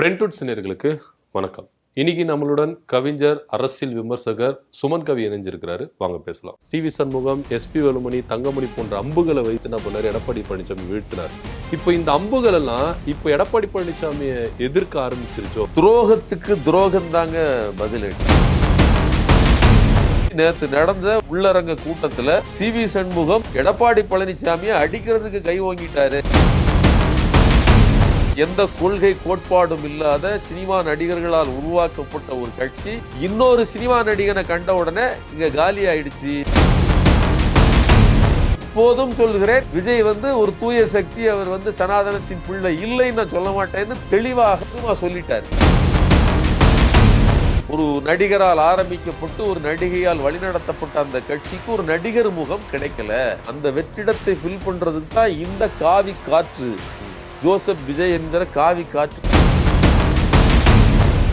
பிரெண்ட்வுட் நேயர்களுக்கு வணக்கம். இன்னைக்கு நம்மளுடன் கவிஞர், அரசியல் விமர்சகர் சுமன் கவி இணைஞ்சிருக்கிறாரு. வாங்க பேசலாம். சி.வி. சண்முகம், எஸ்.பி. வேலுமணி, தங்கமணி போன்ற அம்புகளை வைத்து நம்ம எடப்பாடி பழனிசாமி வீழ்த்தினார். இப்போ இந்த அம்புகள் எல்லாம் இப்போ எடப்பாடி பழனிசாமியை எதிர்க்க ஆரம்பிச்சிருச்சோ? துரோகத்துக்கு துரோகம் தாங்க பதிலடி. நேற்று நடந்த உள்ளரங்க கூட்டத்துல சி.வி. சண்முகம் எடப்பாடி பழனிசாமியை அடிக்கிறதுக்கு கை ஓங்கிட்டாரு. எந்த கொள்கை கோட்பாடும் இல்லாத சினிமா நடிகர்களால் உருவாக்கப்பட்ட ஒரு கட்சி இன்னொரு சினிமா நடிகனை கண்ட உடனே இங்க காலி ஆயிடுச்சு. இப்போதும் சொல்கிறேன், விஜய் ஒரு தூய சக்தி, அவர் சனாதனத்தின் பிள்ளை இல்லைன்னு நான் சொல்ல மாட்டேன்னு தெளிவாக சொல்லிட்டார். ஒரு நடிகரால் ஆரம்பிக்கப்பட்டு ஒரு நடிகையால் வழிநடத்தப்பட்ட அந்த கட்சிக்கு ஒரு நடிகர் முகம் கிடைக்கல. அந்த வெற்றிடத்தை ஃபில் பண்றதுக்கு தான் இந்த காவி காற்று, ஜோசப் விஜய் என்கிற காவி காற்று.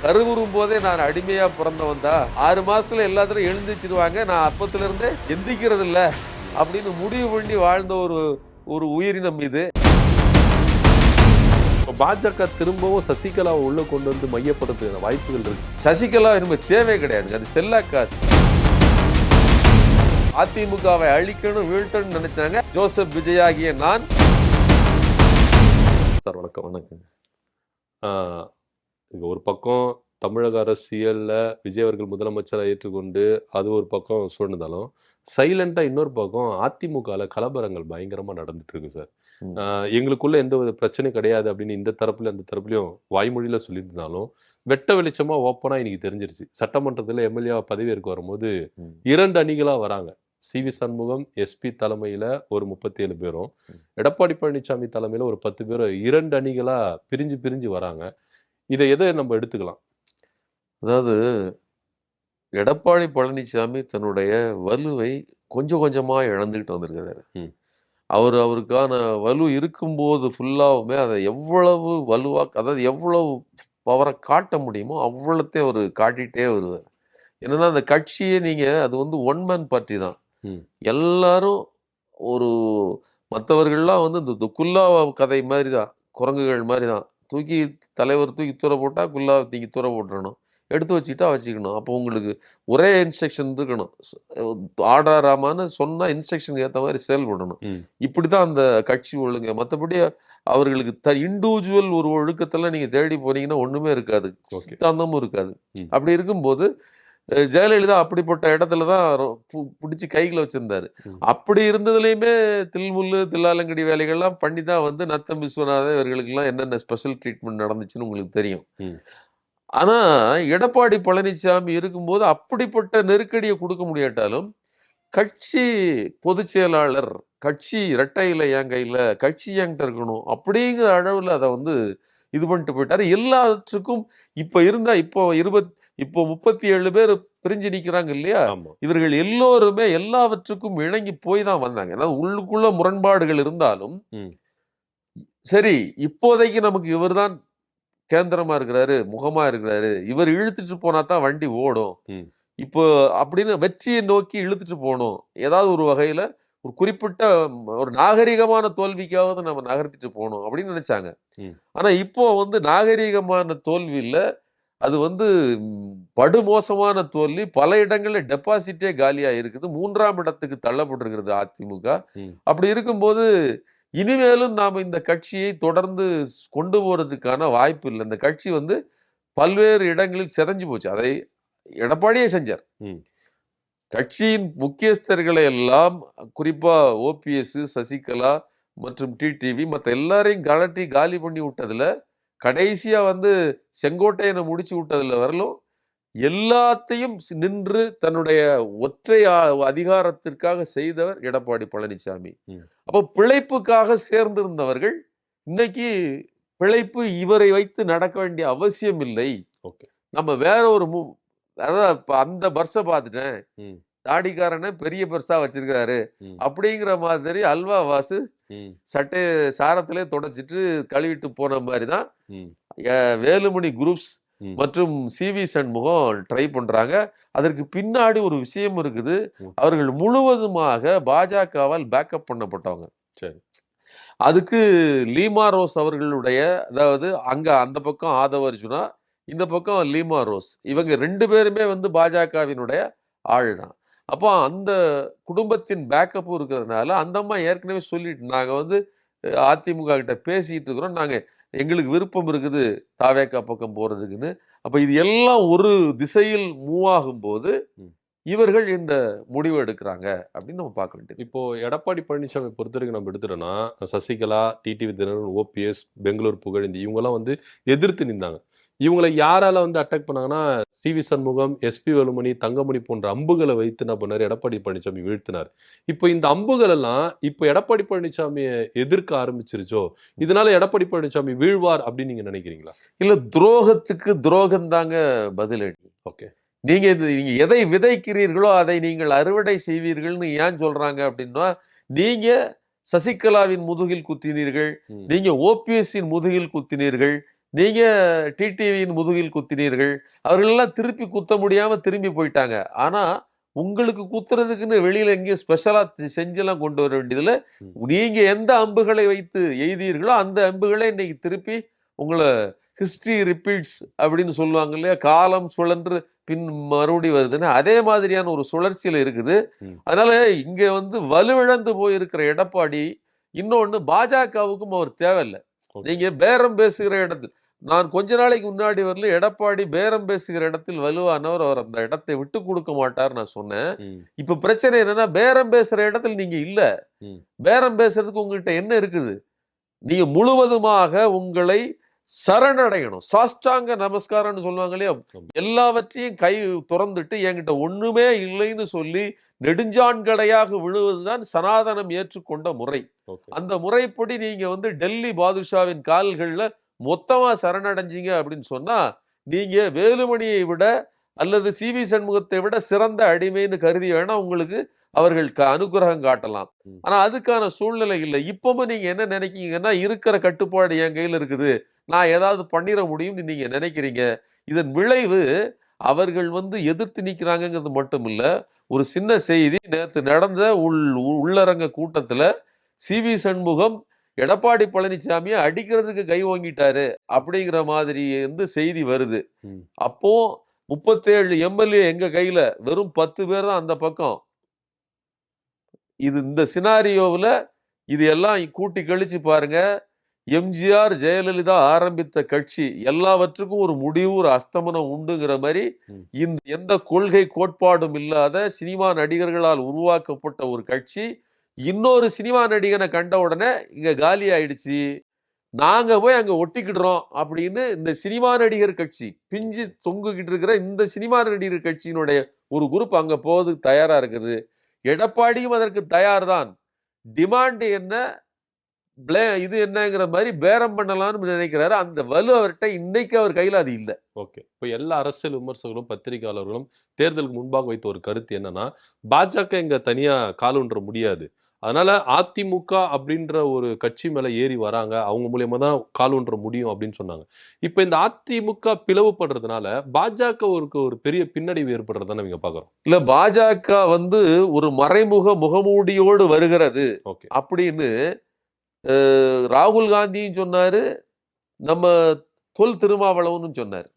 கருவுறும் போதே நான் அடிமையா பிறந்தவன் தான், 6 மாசத்துல எல்லாத்திலும் எழுந்திச்சிருவாங்க, நான் அப்பத்துல இருந்தே எந்திக்கிறது இல்ல அப்படின்னு முடிவு பண்ணி வாழ்ந்த ஒரு உயிரினம் இது. பாஜக திரும்பவும் சசிகலாவை உள்ள கொண்டு வந்து மையப்படுத்துகிற வாய்ப்புகள் இருக்கு. சசிகலா இனிமே தேவை கிடையாது, அது செல்லா காசு. அதிமுகவை அழிக்கணும், வீழ்த்தணும் நினைச்சாங்க. ஜோசப் விஜய் ஆகிய நான். சார் வணக்கம். வணக்கம். இங்க ஒரு பக்கம் தமிழக அரசியல்ல விஜய் அவர்கள் முதலமைச்சராக ஏற்றுக்கொண்டு அது ஒரு பக்கம் சூழ்ந்தாலும், சைலண்டா இன்னொரு பக்கம் அதிமுகல கலவரங்கள் பயங்கரமா நடந்துட்டு இருக்கு சார். எங்களுக்குள்ள எந்த ஒரு பிரச்சனையும் கிடையாது அப்படின்னு இந்த தரப்புல அந்த தரப்புலையும் வாய்மொழியில சொல்லியிருந்தாலும், வெட்ட வெளிச்சமா ஓப்பனா இன்னைக்கு தெரிஞ்சிருச்சு. சட்டமன்றத்துல எம்எல்ஏ பதவியேற்க வரும்போது 2 அணிகளா வராங்க. சி.வி. சண்முகம், எஸ்.பி. தலைமையில ஒரு 37 பேரும், எடப்பாடி பழனிசாமி தலைமையில ஒரு 10 பேரும் 2 அணிகளா பிரிஞ்சு வராங்க. இதை எதை நம்ம எடுத்துக்கலாம்? அதாவது எடப்பாடி பழனிசாமி தன்னுடைய வலுவை கொஞ்சம் கொஞ்சமா இழந்துகிட்டு வந்திருக்கிறாரு. அவருக்கான வலு இருக்கும்போது ஃபுல்லாவுமே அதை எவ்வளவு வலுவா, அதாவது எவ்வளவு பவரை காட்ட முடியுமோ அவ்வளோத்தையும் அவர் காட்டிகிட்டே வருவார். என்னன்னா அந்த கட்சியே அது ஒன் மேன் பார்ட்டி தான். எல்லாரும் ஒரு மற்றவர்கள்லாம் இந்த குல்லா கதை மாதிரி தான், குரங்குகள் மாதிரி தான். தலைவர் தூக்கி தூர போட்டால் குல்லா தூக்கி தூர போட்டுறணும், எடுத்து வச்சுக்கிட்டா வச்சுக்கணும். அப்போ உங்களுக்கு ஒரே இன்ஸ்ட்ரக்ஷன் இருக்கணும். ஆடாராமான்னு சொன்னால் இன்ஸ்ட்ரக்ஷன் ஏற்ற மாதிரி செயல்படணும். இப்படி தான் அந்த கட்சி ஒழுங்க. மற்றபடி அவர்களுக்கு இண்டிவிஜுவல் ஒரு ஒழுக்கத்தெல்லாம் நீங்கள் தேடி போனீங்கன்னா ஒன்றுமே இருக்காது, சித்தாந்தமும் இருக்காது. அப்படி இருக்கும்போது ஜெயலலிதா அப்படிப்பட்ட இடத்துல தான் பிடிச்சி கைகளை வச்சிருந்தாரு. அப்படி இருந்ததுலையுமே தில்முல்லு தில்லாலங்கடி வேலைகள்லாம் பண்ணி தான் நத்தம் விஸ்வநாதன் இவர்களுக்கெல்லாம் என்னென்ன ஸ்பெஷல் ட்ரீட்மெண்ட் நடந்துச்சுன்னு உங்களுக்கு தெரியும். ஆனா எடப்பாடி பழனிசாமி இருக்கும்போது அப்படிப்பட்ட நெருக்கடியை கொடுக்க முடியாட்டாலும், கட்சி பொதுச் செயலாளர், கட்சி இரட்டையில என் கையில, கட்சி என்கிட்ட இருக்கணும் அப்படிங்கிற அளவில் அதை இது பண்ணிட்டு போயிட்டாரு. எல்லாத்துக்கும் இப்போ 37 பேர் பிரிஞ்சு நிக்கிறாங்க இல்லையா, இவர்கள் எல்லோருமே எல்லாவற்றுக்கும் இணங்கி போய் தான் வந்தாங்க. அதாவது உள்ளுக்குள்ள முரண்பாடுகள் இருந்தாலும் சரி, இப்போதைக்கு நமக்கு இவர் தான் கேந்திரமா இருக்கிறாரு, முகமா இருக்கிறாரு, இவர் இழுத்துட்டு போனா தான் வண்டி ஓடும், இப்போ அப்படின்னு வெற்றியை நோக்கி இழுத்துட்டு போகணும். ஏதாவது ஒரு வகையில ஒரு குறிப்பிட்ட ஒரு நாகரிகமான தோல்விக்காவது நம்ம நகர்த்திட்டு போகணும் அப்படின்னு நினைச்சாங்க. ஆனா இப்போ நாகரிகமான தோல்வி இல்ல, அது படுமோசமான தோல்வி. பல இடங்கள்ல டெபாசிட்டே காலியா இருக்குது, 3ஆம் இடத்துக்கு தள்ளப்பட்டிருக்கிறது அதிமுக. அப்படி இருக்கும்போது இனிமேலும் நாம இந்த கட்சியை தொடர்ந்து கொண்டு போறதுக்கான வாய்ப்பு இல்லை. இந்த கட்சி பல்வேறு இடங்களில் செதஞ்சு போச்சு. அதை எடப்பாடியே செஞ்சார். கட்சியின் முக்கியஸ்தர்களை எல்லாம், குறிப்பா ஓபிஎஸ், சசிகலா மற்றும் டிடிவி மற்ற எல்லாரையும் கலட்டி காலி பண்ணி விட்டதுல, கடைசியா செங்கோட்டையனை முடிச்சு விட்டதுல வரலும் எல்லாத்தையும் நின்று தன்னுடைய ஒற்றை அதிகாரத்திற்காக செய்தவர் எடப்பாடி பழனிசாமி. அப்போ பிழைப்புக்காக சேர்ந்திருந்தவர்கள் இன்னைக்கு பிழைப்பு இவரை வைத்து நடக்க வேண்டிய அவசியம் இல்லை, நம்ம வேற ஒரு அதான் அந்த பர்ஸை பார்த்துட்டேன், தாடிக்காரனை பெரிய பெருசா வச்சிருக்காரு அப்படிங்கிற மாதிரி அல்வா வாசு சட்டை சாரத்திலே தொடச்சிட்டு கழுவிட்டு போன மாதிரிதான் வேலுமணி குரூப்ஸ் மற்றும் சி.வி. சண்முகம் ட்ரை பண்றாங்க. அதற்கு பின்னாடி ஒரு விஷயம் இருக்குது. அவர்கள் முழுவதுமாக பாஜகவால் பேக்கப் பண்ணப்பட்டவங்க. அதுக்கு லீமா ரோஸ் அவர்களுடைய, அதாவது அங்க அந்த பக்கம் ஆதவ அர்ஜுனா, இந்த பக்கம் லீமா ரோஸ், இவங்க 2 பேருமே வந்து பாஜகவினுடைய ஆள் தான். அப்போ அந்த குடும்பத்தின் பேக்கப்பும் இருக்கிறதுனால அந்த அம்மா ஏற்கனவே சொல்லிட்டு, நாங்க வந்து அதிமுக கிட்ட பேசிட்டு இருக்கிறோம், நாங்க எங்களுக்கு விருப்பம் இருக்குது தாவேகா பக்கம் போறதுக்குன்னு. அப்ப இது எல்லாம் ஒரு திசையில் மூவ் ஆகும்போது இவர்கள் இந்த முடிவு எடுக்கிறாங்க அப்படின்னு நம்ம பார்க்க வேண்டியது. இப்போ எடப்பாடி பழனிசாமி பொறுத்த வரைக்கும் நம்ம எடுத்துட்டோம்னா, சசிகலா, டிடிவி தினகரன், ஓபிஎஸ், பெங்களூர் புகழேந்தி இவங்கெல்லாம் வந்து எதிர்த்து நின்னாங்க. இவங்கள யாரால வந்து அட்டாக் பண்ணாங்கன்னா, சி.வி. சண்முகம், எஸ்.பி. வேலுமணி, தங்கமணி போன்ற அம்புகள வைத்து என்ன பண்ணாரு, எடப்பாடி பழனிசாமி வீழ்த்தினார். இப்போ இந்த அம்புகள் எல்லாம் இப்போ எடப்பாடி பழனிசாமிய எதிர்க்க ஆரம்பிச்சிருச்சோ, இதனால எடப்பாடி பழனிசாமி வீழ்வார் அப்படின்னு நீங்க நினைக்கிறீங்களா? இல்ல, துரோகத்துக்கு துரோகம் தாங்க பதிலடி. ஓகே. நீங்க எதை விதைக்கிறீர்களோ அதை நீங்கள் அறுவடை செய்வீர்கள்னு ஏன் சொல்றாங்க அப்படின்னா, நீங்க சசிகலாவின் முதுகில் குத்தினீர்கள், நீங்க ஓபிஎஸ்ஸின் முதுகில் குத்தினீர்கள், நீங்க டிடிவியின் முதுகில் குத்தினீர்கள். அவர்கள் எல்லாம் திருப்பி குத்த முடியாம திரும்பி போயிட்டாங்க. ஆனா உங்களுக்கு குத்துறதுக்குன்னு வெளியில எங்கேயும் ஸ்பெஷலா செஞ்செல்லாம் கொண்டு வர வேண்டியதுல, நீங்க எந்த அம்புகளை வைத்து எய்தீர்களோ அந்த அம்புகளே இன்னைக்கு திருப்பி உங்களை ஹிஸ்டரி ரிப்பீட்ஸ் அப்படின்னு சொல்லுவாங்க இல்லையா, காலம் சுழன்று பின் மறுபடி வருதுன்னு, அதே மாதிரியான ஒரு சுழற்சியில இருக்குது. அதனால இங்க வந்து வலுவிழந்து போயிருக்கிற எடப்பாடி, இன்னொன்னு பாஜகவுக்கும் அவர் தேவையில்லை. நீங்க பேரம் பேசுகிற இடத்தில், நான் கொஞ்ச நாளைக்கு முன்னாடி வரல எடப்பாடி பேரம் பேசுகிற இடத்தில் வலுவானவர், அவர் அந்த இடத்தை விட்டு கொடுக்க மாட்டார் நான் சொன்னேன். இப்ப பிரச்சனை என்னன்னா, பேரம் பேசுற இடத்துல நீங்க இல்ல. பேரம் பேசுறதுக்கு உங்ககிட்ட என்ன இருக்குது? நீங்க முழுவதுமாக உங்களை சரணடையணும். சாஷ்டாங்க நமஸ்காரம்னு சொல்லுவாங்க இல்லையா, எல்லாவற்றையும் கை துறந்துட்டு என்கிட்ட ஒண்ணுமே இல்லைன்னு சொல்லி நெடுஞ்சான்கடையாக விழுவதுதான் சனாதனம் ஏற்றுக்கொண்ட முறை. அந்த முறைப்படி நீங்க வந்து டெல்லி பாதுஷாவின் கால்கள்ல மொத்தமா சரணடைஞ்சீங்க அப்படின்னு சொன்னா, நீங்க வேலுமணியை விட அல்லது சி.வி. சண்முகத்தை விட சிறந்த அடிமைன்னு கருதி வேணா உங்களுக்கு அவர்கள் அனுகிரகம் காட்டலாம். ஆனா அதுக்கான சூழ்நிலை இல்லை. இப்பவும் நீங்க என்ன நினைக்கீங்கன்னா, இருக்கிற கட்டுப்பாடு என் கையில இருக்குது, நான் ஏதாவது பண்ணிட முடியும்னு நீங்க நினைக்கிறீங்க. இதன் விளைவு அவர்கள் வந்து எதிர்த்து நிற்கிறாங்கிறது மட்டும் இல்ல. ஒரு சின்ன செய்தி, நேற்று நடந்த உள்ளரங்க கூட்டத்துல சி.வி. சண்முகம் எடப்பாடி பழனிசாமியை அடிக்கிறதுக்கு கை வாங்கிட்டாரு அப்படிங்கிற மாதிரி வந்து செய்தி வருது. அப்போ 37 எம்எல்ஏ எங்க கையில, வெறும் 10 பேர் தான் அந்த பக்கம். இந்த சினாரியோவில் இது எல்லாம் கூட்டி கழிச்சு பாருங்க. எம்ஜிஆர் ஜெயலலிதா ஆரம்பித்த கட்சி எல்லாவற்றுக்கும் ஒரு முடிவு, ஒரு அஸ்தமனம் உண்டுங்கிற மாதிரி, இந்த எந்த கொள்கை கோட்பாடும் இல்லாத சினிமா நடிகர்களால் உருவாக்கப்பட்ட ஒரு கட்சி இன்னொரு சினிமா நடிகனை கண்ட உடனே இங்க காலி ஆயிடுச்சு, நாங்க போய் அங்க ஒட்டிக்கிடுறோம் அப்படின்னு இந்த சினிமா நடிகர் கட்சி, பிஞ்சு தொங்குகிட்டு இருக்கிற இந்த சினிமா நடிகர் கட்சியினுடைய ஒரு குரூப் அங்க போவதுக்கு தயாரா இருக்குது. எடப்பாடியும் அதற்கு தயார் தான். டிமாண்ட் என்ன, இது என்னங்கிற மாதிரி பேரம் பண்ணலாம்னு நினைக்கிறாரு. அந்த வலு அவர்கிட்ட இன்னைக்கு அவர் கையில அது இல்லை. ஓகே. இப்போ எல்லா அரசியல் விமர்சகர்களும் பத்திரிகையாளர்களும் தேர்தலுக்கு முன்பாக வைத்த ஒரு கருத்து என்னன்னா, பாஜக இங்க தனியா காலூன்ற முடியாது, அதனால அதிமுக அப்படின்ற ஒரு கட்சி மேல ஏறி வராங்க, அவங்க மூலியமா தான் காலூன்ற முடியும் அப்படின்னு சொன்னாங்க. இப்ப இந்த அதிமுக பிளவுபடுறதுனால பாஜகவுக்கு ஒரு பெரிய பின்னடைவு ஏற்படுறத நீங்க பாக்குறோம். இல்ல, பாஜக வந்து ஒரு மறைமுக முகமூடியோடு வருகிறது அப்படின்னு ராகுல் காந்தியும் சொன்னாரு, நம்ம தொல் திருமாவளவனும் சொன்னார்.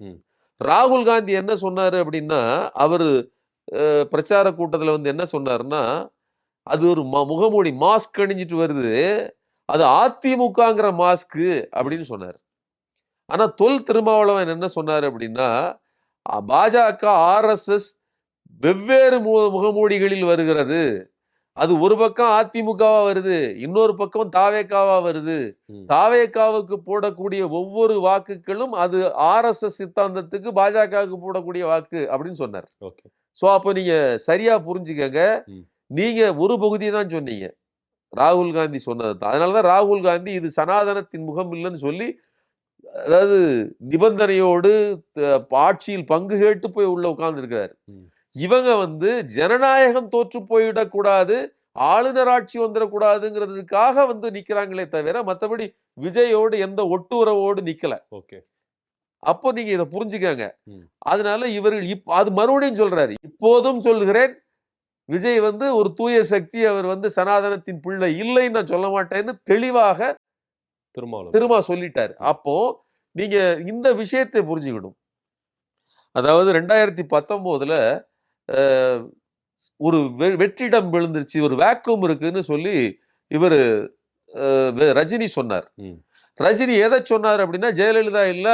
ராகுல் காந்தி என்ன சொன்னாரு அப்படின்னா, அவரு பிரச்சார கூட்டத்துல வந்து என்ன சொன்னாருன்னா, அது ஒரு முகமூடி, மாஸ்க் அணிஞ்சிட்டு வருது, அது அதிமுகங்கிற மாஸ்க் அப்படின்னு சொன்னார். ஆனா தொல் திருமாவளவன் என்ன சொன்னாரு அப்படின்னா, பாஜக RSS வெவ்வேறு முகமூடிகளில் வருகிறது, அது ஒரு பக்கம் அதிமுகவா வருது, இன்னொரு பக்கம் தாவேகாவா வருது, தாவேகாவுக்கு போடக்கூடிய ஒவ்வொரு வாக்குகளும் அது RSS சித்தாந்தத்துக்கு பாஜகவுக்கு போடக்கூடிய வாக்கு அப்படின்னு சொன்னார். சோ அப்ப நீங்க சரியா புரிஞ்சுக்கங்க, நீங்க ஒரு பகுதியை தான் சொன்னீங்க, ராகுல் காந்தி சொன்னது தான். அதனாலதான் ராகுல் காந்தி இது சனாதனத்தின் முகம் இல்லைன்னு சொல்லி, அதாவது நிபந்தனையோடு ஆட்சியில் பங்கு கேட்டு போய் உள்ள உட்கார்ந்து இருக்கிறார். இவங்க வந்து ஜனநாயகம் தோற்று போயிடக்கூடாது, ஆளுநர் ஆட்சி வந்துடக்கூடாதுங்கிறதுக்காக வந்து நிக்கிறாங்களே தவிர மற்றபடி விஜயோடு எந்த ஒட்டுறவோடு நிக்கல. அப்போ நீங்க இதை புரிஞ்சுக்கங்க. அதனால இவர்கள் அது மறுபடியும் சொல்றாரு, இப்போதும் சொல்கிறேன், விஜய் வந்து ஒரு தூய சக்தி, அவர் வந்து சனாதனத்தின் பிள்ளை இல்லைன்னு நான் சொல்ல மாட்டேன்னு தெளிவாக திருமா சொல்லிட்டாரு. அப்போ நீங்க இந்த விஷயத்தை புரிஞ்சுக்கணும். அதாவது 2019ல ஒரு வெற்றிடம் விழுந்துருச்சு, ஒரு வேக்யூம் இருக்குன்னு சொல்லி இவரு ரஜினி சொன்னார். ரஜினி எதை சொன்னார் அப்படின்னா, ஜெயலலிதா இல்ல,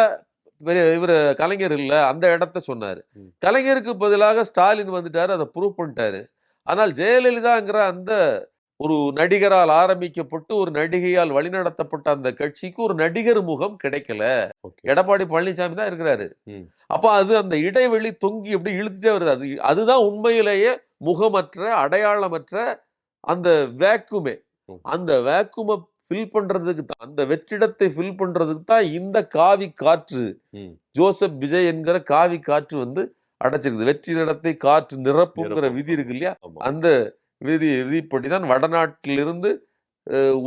இவரு கலைஞர் இல்ல, அந்த இடத்த சொன்னாரு. கலைஞருக்கு பதிலாக ஸ்டாலின் வந்துட்டாரு, அதை ப்ரூவ் பண்ணிட்டாரு. ஆனால் ஜெயலலிதாங்கிற அந்த ஒரு நடிகரால் ஆரம்பிக்கப்பட்டு ஒரு நடிகையால் வழிநடத்தப்பட்ட அந்த கட்சிக்கு ஒரு நடிகர் முகம் கிடைக்கல. எடப்பாடி பழனிசாமி தான் இருக்கிறாரு. அப்ப அது அந்த இடைவெளி தொங்கி எப்படி இழுத்துட்டே வருது. அதுதான் உண்மையிலேயே முகமற்ற, அடையாளமற்ற அந்த வேக்குமே. அந்த வேக்குமை ஃபில் பண்றதுக்கு தான், அந்த வெற்றிடத்தை ஃபில் பண்றதுக்கு தான் இந்த காவி காற்று, ஜோசப் விஜய் என்கிற காவி காற்று வந்து அடைச்சிருக்குது. வெற்றிடத்தை காற்று நிரப்புங்கிற விதி இருக்கு இல்லையா, அந்த விதிப்படிதான் வடநாட்டிலிருந்து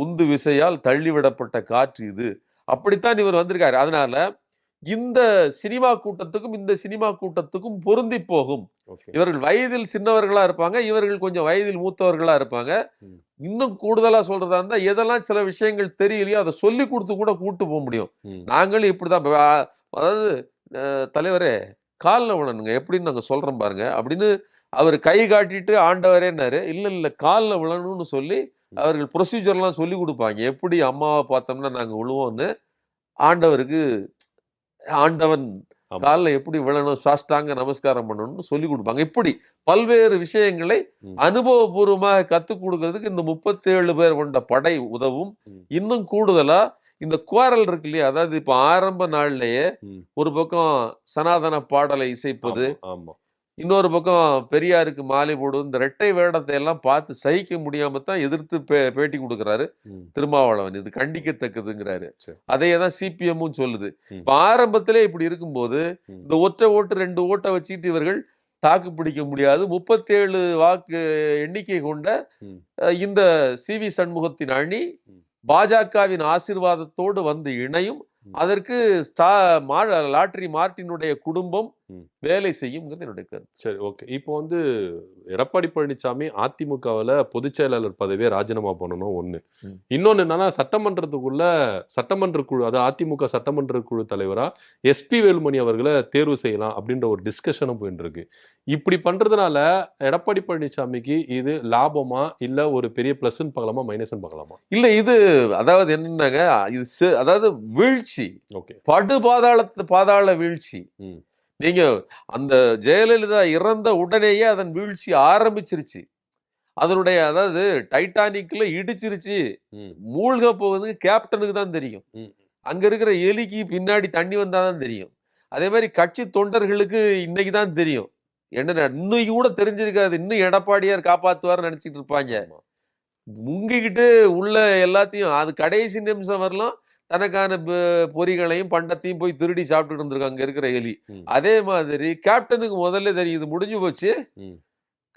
உந்து விசையால் தள்ளிவிடப்பட்ட காற்று இது. அப்படித்தான் இவர் வந்திருக்காரு. அதனால இந்த சினிமா கூட்டத்துக்கும் இந்த சினிமா கூட்டத்துக்கும் பொருந்தி போகும். இவர்கள் வயதில் சின்னவர்களா இருப்பாங்க, இவர்கள் கொஞ்சம் வயதில் மூத்தவர்களா இருப்பாங்க. இன்னும் கூடுதலா சொல்றதா இருந்தா, எதெல்லாம் சில விஷயங்கள் தெரியலையோ அதை சொல்லி கொடுத்து கூட கூட்டு போக முடியும். நாங்களும் இப்படிதான், அதாவது தலைவரே காலில் விழணுங்க, எப்படின்னு நாங்க சொல்றோம் பாருங்க அப்படின்னு அவர் கை காட்டிட்டு ஆண்டவரேன்னாரு. இல்ல காலில் விழணும்னு சொல்லி அவர்கள் ப்ரொசீஜர்லாம் சொல்லி கொடுப்பாங்க. எப்படி அம்மாவை பார்த்தோம்னா நாங்க விழுவோம்னு, ஆண்டவன் காலில் எப்படி விழணும், சாஷ்டாங்க நமஸ்காரம் பண்ணணும்னு சொல்லி கொடுப்பாங்க. இப்படி பல்வேறு விஷயங்களை அனுபவபூர்வமாக கத்துக் கொடுக்கறதுக்கு இந்த 37 பேர் கொண்ட படை உதவும். இன்னும் கூடுதலா இந்த குவாரல் இருக்கு இல்லையா, அதாவது இப்ப ஆரம்ப நாள்லயே ஒரு பக்கம் சனாதன பாடலை இசைப்பது, இன்னொரு பக்கம் பெரியாருக்கு மாலை போடுவது, இந்த இரட்டை வேடத்தை எல்லாம் பார்த்து சகிக்க முடியாம தான் எதிர்த்து பேட்டி கொடுக்கிறாரு திருமாவளவன். இது கண்டிக்கத்தக்கதுங்கிறாரு. அதையே தான் சிபிஎம்மும் சொல்லுது. இப்ப ஆரம்பத்திலே இப்படி இருக்கும்போது இந்த ஒற்றை ஓட்டு 2 ஓட்டை வச்சுக்கிட்டு இவர்கள் தாக்கு பிடிக்க முடியாது. 37 வாக்கு எண்ணிக்கை கொண்ட இந்த சிவி சண்முகத்தின் அணி பாஜகவின் ஆசீர்வாதத்தோடு வந்து இணையும். அதற்கு லாட்டரி மார்ட்டினுடைய குடும்பம் வேலை செய்யும் என்னுடைய கருத்து. சரி, ஓகே. இப்போ வந்து எடப்பாடி பழனிசாமி அதிமுகவில் பொதுச் செயலாளர் பதவியை ராஜினாமா பண்ணணும் ஒண்ணு. இன்னொன்னு என்னன்னா, சட்டமன்ற குழு, அதாவது அதிமுக சட்டமன்ற குழு தலைவரா எஸ்பி வேலுமணி அவர்களை தேர்வு செய்யலாம் அப்படின்ற ஒரு டிஸ்கஷனும் போயிட்டு இருக்கு. இப்படி பண்றதுனால எடப்பாடி பழனிசாமிக்கு இது லாபமா, இல்ல ஒரு பெரிய பிளஸ்ன்னு பார்க்கலாமா, மைனஸ்ன்னு பார்க்கலாமா? இல்ல, இது அதாவது என்னன்னாங்க, இது அதாவது வீழ்ச்சி, பாதாள வீழ்ச்சி. நீங்க அந்த ஜெயலலிதா இறந்த உடனேயே அதன் வீழ்ச்சி ஆரம்பிச்சிருச்சு. அதனுடைய, அதாவது டைட்டானிக்ல இடிச்சிருச்சு, மூழ்க போவது கேப்டனுக்கு தான் தெரியும். அங்க இருக்கிற எலிக்கு பின்னாடி தண்ணி வந்தாதான் தெரியும். அதே மாதிரி கட்சி தொண்டர்களுக்கு இன்னைக்கு தான் தெரியும். என்ன இன்னைக்கு கூட தெரிஞ்சிருக்காது. இன்னும் எடப்பாடியார் காப்பாத்துவார் நினைச்சிட்டு இருப்பாங்க. முங்கிக்கிட்டு உள்ள எல்லாத்தையும், அது கடைசி நிமிஷம் வரலாம் தனக்கான பொறிகளையும் பண்டத்தையும் போய் திருடி சாப்பிட்டுட்டு இருந்திருக்காங்க அங்க இருக்கிற எலி. அதே மாதிரி கேப்டனுக்கு முதல்ல தெரியுது முடிஞ்சு போச்சு,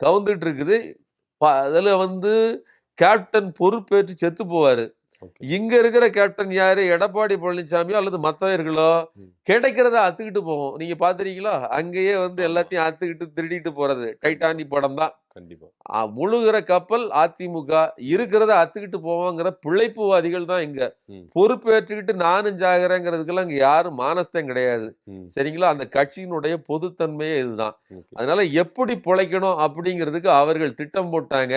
கவுந்துட்டு இருக்குது. அதுல வந்து கேப்டன் பொறுப்பேற்று செத்து போவாரு. இங்க இருக்கிற கேப்டன் யாரு, எடப்பாடி பழனிசாமியோ அல்லது மற்றவர்களோ கிடைக்கிறத அத்துக்கிட்டு போவோம். நீங்க பாத்துறீங்களா, அங்கேயே வந்து எல்லாத்தையும் அத்துக்கிட்டு திருடிட்டு போறது டைட்டானிக் படம் தான். கண்டிப்பா முழுகிற கப்பல் அதிமுக, இருக்கிறத அத்துக்கிட்டு போவோங்கிற பிழைப்புவாதிகள் தான் இங்க. பொறுப்பேற்றுக்கிட்டு நானும் ஜாகிறேங்கிறதுக்கெல்லாம் இங்க யாரும் மானஸ்தம் கிடையாது. சரிங்களா, அந்த கட்சியினுடைய பொதுத்தன்மையே இதுதான். அதனால எப்படி பிழைக்கணும் அப்படிங்கிறதுக்கு அவர்கள் திட்டம் போட்டாங்க.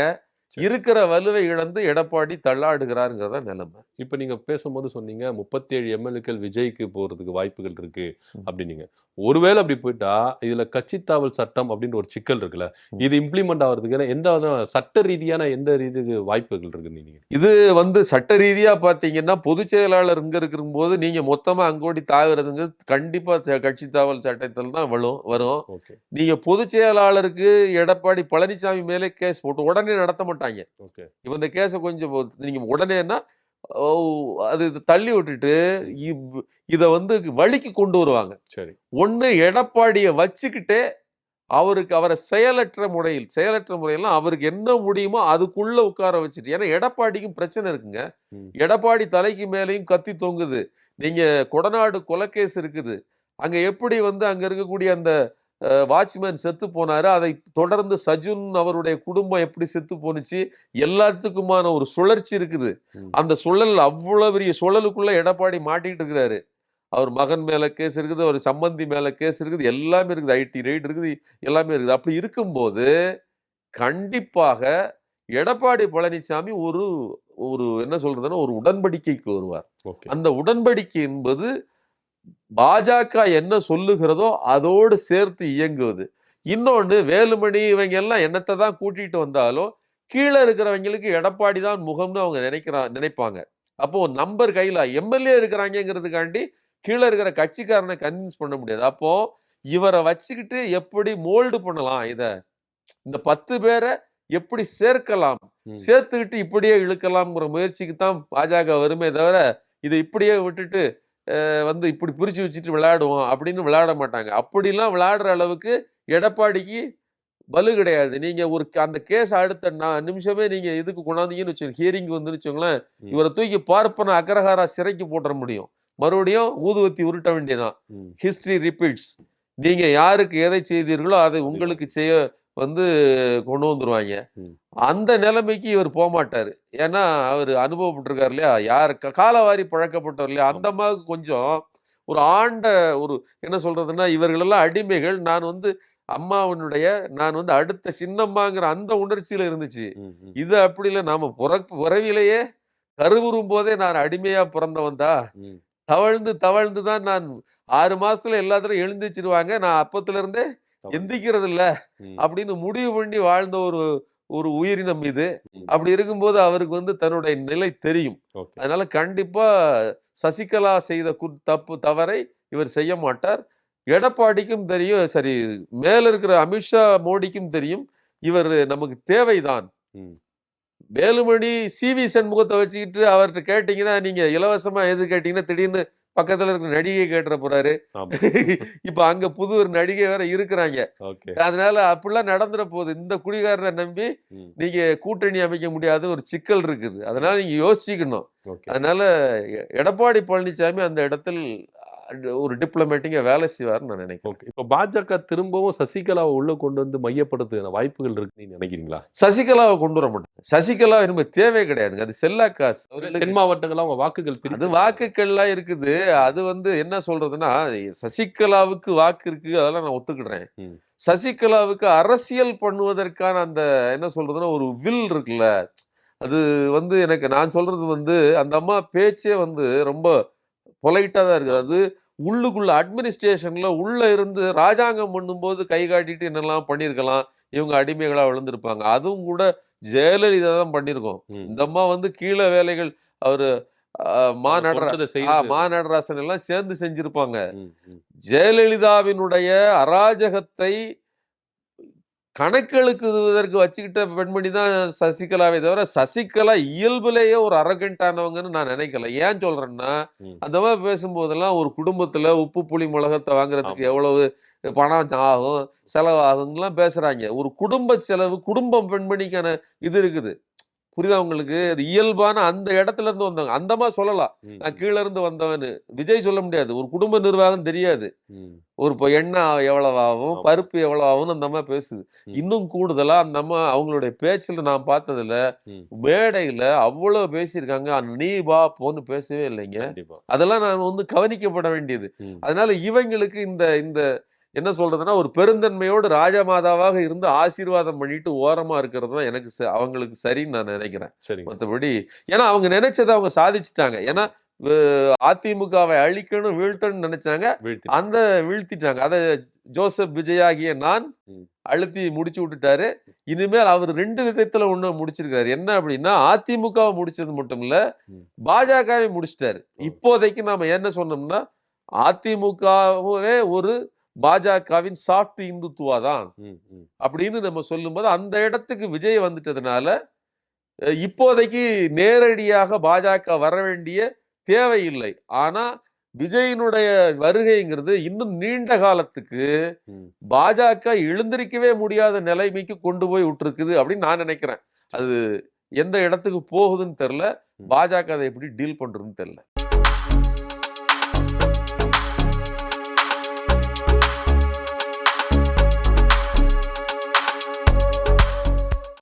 இருக்கிற வலுவை இழந்து எடப்பாடி தள்ளாடுகிறாருங்கிறத நிலைமை. இப்ப நீங்க பேசும்போது சொன்னீங்க 37 எம்எல்ஏக்கள் விஜய்க்கு போறதுக்கு வாய்ப்புகள் இருக்கு அப்படின்னீங்க. ஒருவேளை அப்படி போயிட்டா இதுல கட்சி தாவல் சட்டம் அப்படின்ற ஒரு சிக்கல் இருக்குல்ல, இது இம்ப்ளிமெண்ட் ஆகிறதுக்கு எந்த சட்ட ரீதியான வாய்ப்புகள் இருக்கு? நீங்க இது வந்து சட்ட ரீதியா பாத்தீங்கன்னா, பொதுச் செயலாளர் இங்க இருக்கும் போது நீங்க மொத்தமா அங்கோடி தாக்குறதுங்க கண்டிப்பா கட்சி தாவல் சட்டத்தில் தான் வரும். நீங்க பொதுச் செயலாளருக்கு எடப்பாடி பழனிசாமி மேலே கேஸ் போட்டு உடனே நடத்த மாட்டாங்க. இப்ப இந்த கேஸ கொஞ்சம் நீங்க உடனேன்னா அது தள்ளி விட்டுட்டு இத வந்து வழிக்கு கொண்டு வருவாங்க. சரி, ஒண்ணு எடப்பாடியை வச்சுக்கிட்டே அவரை செயலற்ற முறையில் அவருக்கு என்ன முடியுமோ அதுக்குள்ள உட்கார வச்சுட்டு, ஏன்னா எடப்பாடிக்கும் பிரச்சனை இருக்குங்க. எடப்பாடி தலைக்கு மேலேயும் கத்தி தொங்குது. நீங்க கொடநாடு கொலைகேஸ் இருக்குது. அங்க எப்படி வந்து அங்க இருக்கக்கூடிய அந்த வாட்ச்மேன் செத்து போனாரு, அதை தொடர்ந்து சஜுன் அவருடைய குடும்பம் எப்படி செத்து போனுச்சு, எல்லாத்துக்குமான ஒரு சுழற்சி இருக்குது. அந்த சுழல் அவ்வளவு பெரிய சுழலுக்குள்ள எடப்பாடி மாட்டிட்டு இருக்கிறாரு. அவர் மகன் மேல கேஸ் இருக்குது, அவர் சம்பந்தி மேல கேஸ் இருக்குது, எல்லாமே இருக்குது, ஐடி ரைட் இருக்குது, எல்லாமே இருக்குது. அப்படி இருக்கும்போது கண்டிப்பாக எடப்பாடி பழனிசாமி ஒரு ஒரு என்ன சொல்றதுன்னா ஒரு உடன்படிக்கைக்கு வருவார். அந்த உடன்படிக்கை என்பது பாஜக என்ன சொல்லுகிறதோ அதோடு சேர்த்து இயங்குவது. இன்னொன்னு, வேலுமணி இவங்க எல்லாம் என்னத்தை தான் கூட்டிட்டு வந்தாலும் கீழே இருக்கிறவங்களுக்கு எடப்பாடி தான் முகம்னு அவங்க நினைப்பாங்க. அப்போ நம்பர் கையில எம்எல்ஏ இருக்கிறாங்கிறதுக்காண்டி கீழே இருக்கிற கட்சிக்காரனை கன்வின்ஸ் பண்ண முடியாது. அப்போ இவரை வச்சுக்கிட்டு எப்படி மோல்டு பண்ணலாம், இந்த 10 பேரை எப்படி சேர்க்கலாம், சேர்த்துக்கிட்டு இப்படியே இழுக்கலாம்ங்கிற முயற்சிக்கு தான் பாஜக வருமே தவிர இதை இப்படியே விட்டுட்டு இப்படி பிரிச்சு வச்சுட்டு விளையாடுவோம் அப்படின்னு விளையாட மாட்டாங்க. அப்படிலாம் விளையாடுற அளவுக்கு எடப்பாடிக்கு பலு கிடையாது. நீங்க அந்த கேஸ் அடுத்த நிமிஷமே நீங்க இதுக்கு கொண்டாந்தீங்கன்னு வச்சுக்கோங்க, ஹியரிங் வந்துன்னு வச்சுக்கோங்களேன், இவரை தூக்கி பார்ப்பன அக்ரஹாரா சிறைக்கு போட்டுற முடியும். மறுபடியும் ஊதுவத்தி உருட்ட வேண்டியதான். History repeats. நீங்க யாருக்கு எதை செய்தீர்களோ அதை உங்களுக்கு செய்ய கொண்டு வந்துருவாங்க. அந்த நிலைமைக்கு இவர் போகமாட்டாரு. ஏன்னா அவர் அனுபவப்பட்டிருக்காரு இல்லையா, யார் காலவாரி பழக்கப்பட்டவர் இல்லையா. அந்த அம்மாவுக்கு கொஞ்சம் ஒரு என்ன சொல்றதுன்னா, இவர்களெல்லாம் அடிமைகள், நான் அம்மாவனுடைய அடுத்த சின்னம்மாங்கிற அந்த உணர்ச்சியில இருந்துச்சு. இது அப்படி இல்லை. நாம பிறவிலேயே கருவுறும் போதே நான் அடிமையா பிறந்தவன் தான். தவழ்ந்து தவழ்ந்து தான் நான் 6 மாசத்துல எல்லாத்துலயும் எழுந்திச்சிருவாங்க, நான் அப்பத்துல இருந்தே எந்திக்கிறது இல்ல அப்படின்னு முடிவு பண்ணி வாழ்ந்த ஒரு உயிரினம் இது. அப்படி இருக்கும்போது அவருக்கு தன்னுடைய நிலை தெரியும். அதனால கண்டிப்பா சசிகலா செய்த தவறை இவர் செய்ய மாட்டார். எடப்பாடிக்கும் தெரியும், சரி மேல இருக்கிற அமித்ஷா மோடிக்கும் தெரியும், இவர் நமக்கு தேவைதான். வேலுமணி CV சண்முகத்தை வச்சுக்கிட்டு அவர்கிட்ட கேட்டீங்கன்னா, நீங்க இலவசமா எது கேட்டீங்கன்னா திடீர்னு பக்கத்துல இருக்கிற நடிகை கேட்டுற போறாரு. இப்ப அங்க புது ஒரு நடிகை வேற இருக்கிறாங்க. அதனால அப்படிலாம் நடந்துற போகுது. இந்த குடிகாரனை நம்பி நீங்க கூட்டணி அமைக்க முடியாத ஒரு சிக்கல் இருக்குது. அதனால நீங்க யோசிக்கணும். அதனால எடப்பாடி பழனிசாமி அந்த இடத்தில் ஒரு டிப்ளமேட்டிக்கா வேலை செய்வார்னு நான் நினைக்கிறேன். இப்ப பாஜக திரும்பவும் சசிகலாவை உள்ள கொண்டு வாய்ப்புகள் இருக்குன்னு நீங்க நினைக்கிறீங்களா? சசிகலாவை கொண்டு வர மாட்டாங்க. சசிகலா எனக்கு தேவை கிடையாதுங்க. அது செல்லா காசு. தென் மாவட்டங்கள் அவங்க வாக்குகள் அது வாக்குகள்லாம் இருக்குது. அது என்ன சொல்றதுன்னா, சசிகலாவுக்கு வாக்கு இருக்கு, அதெல்லாம் நான் ஒத்துக்கிடுறேன். சசிகலாவுக்கு அரசியல் பண்ணுவதற்கான அந்த என்ன சொல்றதுன்னா ஒரு வில் இருக்குல்ல, அது எனக்கு நான் சொல்றது அந்த அம்மா பேச்சே ரொம்ப பொலைட்டா தான் இருக்குது. அது உள்ளுக்குள்ள அட்மினிஸ்ட்ரேஷன்ல உள்ள இருந்து ராஜாங்கம் பண்ணும்போது கை காட்டிட்டு என்னெல்லாம் பண்ணியிருக்கலாம், இவங்க அடிமைகளா விழுந்திருப்பாங்க. அதுவும் கூட ஜெயலலிதா தான் பண்ணியிருக்கோம். இந்த அம்மா கீழே வேலைகள் அவரு மா நடராசன் எல்லாம் சேர்ந்து செஞ்சிருப்பாங்க. ஜெயலலிதாவினுடைய அராஜகத்தை கணக்கெழுக்குவதற்கு வச்சுக்கிட்ட பெண்மணி தான் சசிகலாவை தவிர, சசிகலா இயல்புலேயே ஒரு அரகண்டானவங்கன்னு நான் நினைக்கல. ஏன் சொல்றேன்னா, அந்த மாதிரி பேசும்போதெல்லாம் ஒரு குடும்பத்துல உப்பு புளி மிளகத்தை வாங்குறதுக்கு எவ்வளவு பணம் ஆகும், செலவாகுங்கலாம் பேசுறாங்க. ஒரு குடும்ப செலவு, குடும்பம் பெண்மணிக்கான இது இருக்குது. புரியுதா உங்களுக்கு? அது இயல்பான அந்த இடத்துல இருந்து வந்தவங்க. அந்தமா சொல்லலாம், நான் கீழே இருந்து வந்தவன்னு. விஜய் சொல்ல முடியாது, ஒரு குடும்ப நிர்வாகம் தெரியாது. ஒரு எண்ணெய் எவ்வளவு ஆகும், பருப்பு எவ்வளவு ஆகும் அந்த அம்மா பேசுது. இன்னும் கூடுதலா அந்த அம்மா அவங்களுடைய பேச்சுல நான் பார்த்ததுல, மேடையில அவ்வளவு பேசியிருக்காங்க. நீ வா போன்னு பேசவே இல்லைங்க. அதெல்லாம் நான் கவனிக்கப்பட வேண்டியது. அதனால இவங்களுக்கு இந்த என்ன சொல்றதுன்னா, ஒரு பெருந்தன்மையோடு ராஜமாதாவாக இருந்து ஆசீர்வாதம் பண்ணிட்டு ஓரமா இருக்கிறது தான் எனக்கு அவங்களுக்கு சரின்னு நான் நினைக்கிறேன். மற்றபடி ஏன்னா அவங்க நினைச்சதை அவங்க சாதிச்சுட்டாங்க. ஏன்னா அதிமுகவை அழிக்கணும், வீழ்த்தணும்னு நினைச்சாங்க, அந்த வீழ்த்திட்டாங்க. அதை ஜோசப் விஜயாகிய நான் அழுத்தி முடிச்சு விட்டுட்டாரு. இனிமேல் அவர் 2 விதத்துல ஒண்ணு முடிச்சிருக்காரு. என்ன அப்படின்னா, அதிமுகவை முடிச்சது மட்டும் இல்ல, பாஜகவை முடிச்சிட்டாரு. இப்போதைக்கு நாம என்ன சொன்னோம்னா, அதிமுகவே ஒரு பாஜகவின் சாஃப்ட் இந்துத்துவா தான் அப்படின்னு நம்ம சொல்லும்போது, அந்த இடத்துக்கு விஜய் வந்துட்டதுனால இப்போதைக்கு நேரடியாக பாஜக வர வேண்டிய தேவையில்லை. ஆனா விஜயினுடைய வருகைங்கிறது இன்னும் நீண்ட காலத்துக்கு பாஜக எழுந்திருக்கவே முடியாத நிலைமைக்கு கொண்டு போய் விட்டுருக்குது அப்படின்னு நான் நினைக்கிறேன். அது எந்த இடத்துக்கு போகுதுன்னு தெரியல, பாஜக அதை எப்படி டீல் பண்றதுன்னு தெரியல.